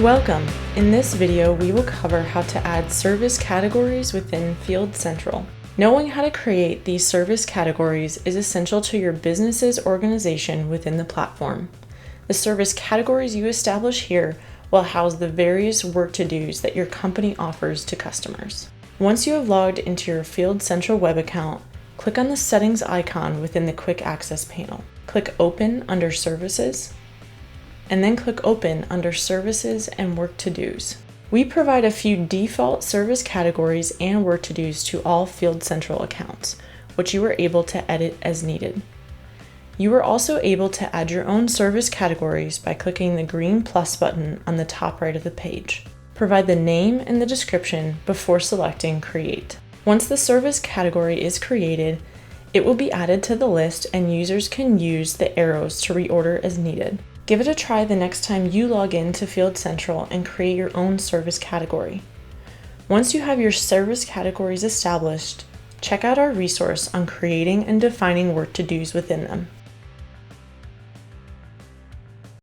Welcome! In this video, we will cover how to add service categories within Field Central. Knowing how to create these service categories is essential to your business's organization within the platform. The service categories you establish here will house the various work to-dos that your company offers to customers. Once you have logged into your Field Central web account, click on the settings icon within the Quick Access panel. Click Open under Services, and then click Open under Services and Work To-Dos. We provide a few default service categories and work to-dos to all Field Central accounts, which you are able to edit as needed. You are also able to add your own service categories by clicking the green plus button on the top right of the page. Provide the name and the description before selecting Create. Once the service category is created, it will be added to the list and users can use the arrows to reorder as needed. Give it a try the next time you log in to Field Central and create your own service category. Once you have your service categories established, check out our resource on creating and defining work to-dos within them.